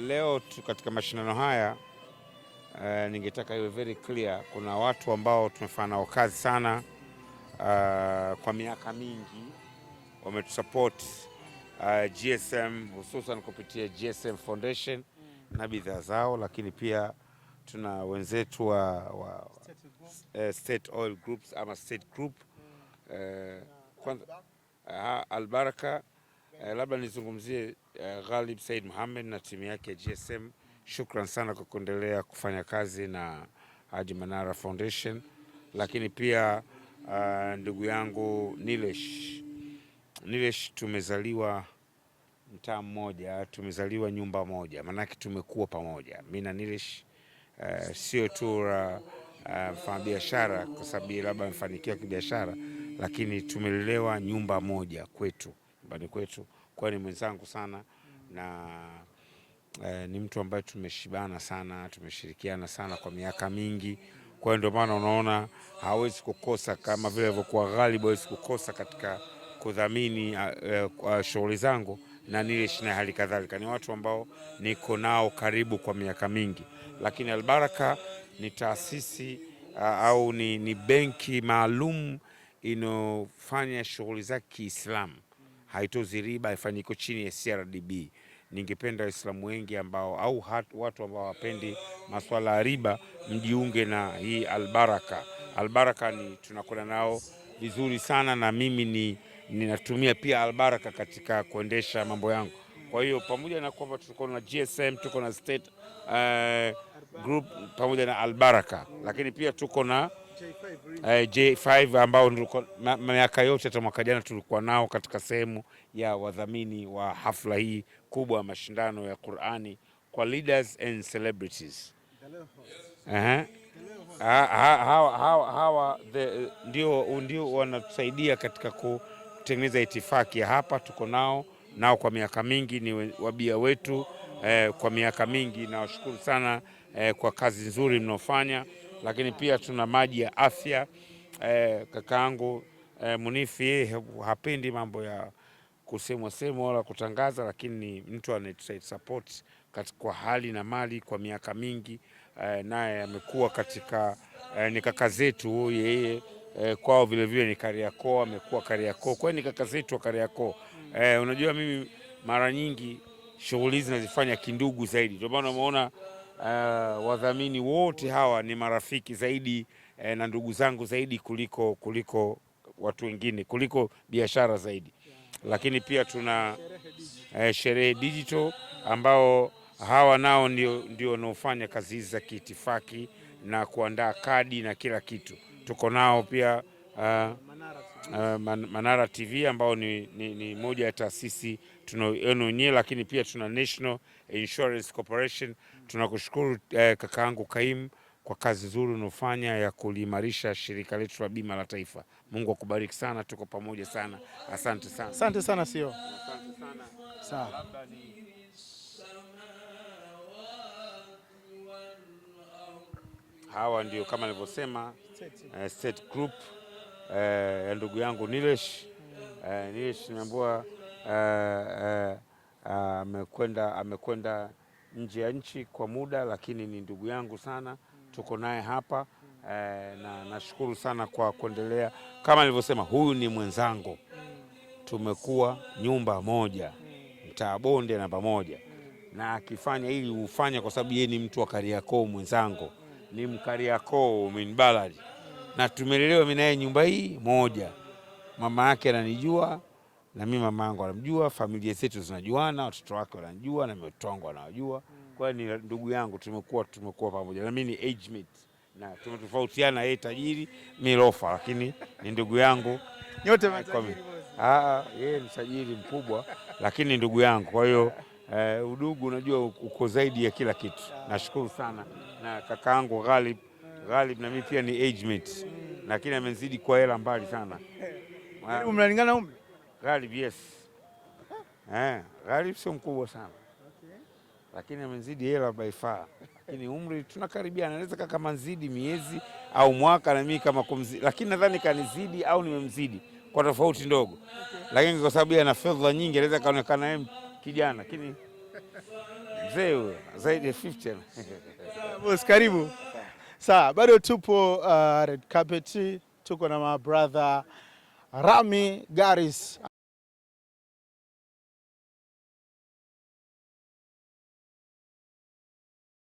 Leo katika mashindano haya ningetaka iwe very clear, kuna watu ambao tumefanya nao kazi sana kwa miaka mingi, wametusupport GSM hususan kupitia GSM Foundation na bidhaa zao, lakini pia tuna wenzetu wa State Oil Groups ama State Group kwanza Albaraka. Labda nizungumzie Ghalib Said Mohamed na timu yake ya GSM. Shukran sana kwa kuendelea kufanya kazi na Haji Manara Foundation, lakini pia ndugu yangu Nilesh, tumezaliwa mtaa mmoja, tumezaliwa nyumba moja, manake tumekuwa pamoja. Mimi na Nilesh sio tu mfanya biashara kwa sababu labda amefanikiwa kibiashara, lakini tumelelewa nyumba moja kwetu, nyumbani kwetu. Kwa ni mwenzangu sana na ni mtu ambaye tumeshibana sana, tumeshirikiana sana kwa miaka mingi. Kwa hiyo ndio maana unaona hawezi kukosa, kama vile alivyokuwa Ghalib hawezi kukosa katika kudhamini shughuli zangu, na Nilesh na hali kadhalika. Ni watu ambao niko nao karibu kwa miaka mingi. Lakini Albaraka ni taasisi au ni benki maalum inofanya shughuli zake Kiislamu, haitozi riba, haifanyiko chini ya CRDB. Ningependa Waislamu wengi ambao au watu ambao wapendi masuala ya riba mjiunge na hii Albaraka. Albaraka ni tunakwenda nao vizuri sana, na mimi ninatumia pia Albaraka katika kuendesha mambo yangu. Kwa hiyo pamoja na kwamba tuko na GSM, tuko na State Group pamoja na Albaraka, lakini pia tuko na J5 ambao miaka yote hata mwaka jana tulikuwa nao katika sehemu ya wadhamini wa hafla hii kubwa ya mashindano ya Qur'ani kwa leaders and celebrities. Hawa ndio wanatusaidia katika kutengeneza itifaki ya hapa. Tuko nao kwa miaka mingi, ni wabia wetu kwa miaka mingi. Nawashukuru sana kwa kazi nzuri mnaofanya. Lakini pia tuna maji ya afya. Kakaangu Munifi yeye hapendi mambo ya kusemwa wala kutangaza, lakini ni mtu anayetusupport kwa hali na mali kwa miaka mingi. Naye amekuwa katika ni kaka zetu yeye, kwao vile vile ni Kariakoo, amekuwa Kariakoo, kwa ni kaka zetu wa Kariakoo. Unajua mimi mara nyingi shughuli hizi nazifanya kindugu zaidi, ndio maana umeona wadhamini wote hawa ni marafiki zaidi na ndugu zangu zaidi kuliko watu wengine, kuliko biashara zaidi. Lakini pia tuna Sherehe Digital ambao hawa nao ndio wanaofanya kazi hizi za kiitifaki na kuandaa kadi na kila kitu. Tuko nao pia Manara TV ambao ni moja ya taasisi tunayoona wenyewe, lakini pia tuna National Insurance Corporation. Tunakushukuru kakaangu Kaim kwa kazi nzuri unofanya ya kuliimarisha shirika letu la bima la taifa. Mungu akubariki sana, tuko pamoja sana. Asante sana. Asante sana sio. Asante sana. Sawa. Hawa ndio kama nilivyosema State Group ya ndugu yangu Nilesh. Nilesh nimeambiwa amekwenda nje ya nchi kwa muda, lakini ni ndugu yangu sana, tuko naye hapa na nashukuru sana kwa kuendelea. Kama nilivyosema, huyu ni mwenzangu, tumekuwa nyumba moja, mtaa Bonde namba moja, na akifanya ili ufanya kwa sababu yeye ni mtu wa Kariakoo, mwenzangu ni Mkariakoo min baladi, na tumelelewa mimi naye nyumba hii moja. Mama yake ananijua na mimi mama yangu anamjua, familia zetu zinajuana, watoto wake wanajua na mtoto wangu anajua. Kwa hiyo ni ndugu yangu, tumekuwa pamoja, na mimi ni age mate na tumetofautiana, yeye tajiri mimi lofa, lakini ni ndugu yangu. Nyote matajiri boss. Yeye ni tajiri mkubwa lakini ndugu yangu. Kwa hiyo udugu unajua uko zaidi ya kila kitu. Nashukuru sana na kakaangu Ghalib na mimi pia ni age mate, lakini amenizidi kwa hela mbali sana. Mnalingana umri? Ghalib yes. Ghalib sio mkubwa sana. Okay. Lakini amenizidi hela by far. Lakini umri tunakaribiana, anaweza kama nzidi miezi au mwaka na mimi kama kumzidi, lakini nadhani kanizidi au nimemzidi kwa tofauti ndogo. Okay. Lakini kwa sababu ana fedha nyingi anaweza kaonekana yeye kijana, lakini mzee huyo zaidi ya 50. Boss, karibu. Sawa, bado tupo red carpet, tuko na my brother Rami Garis.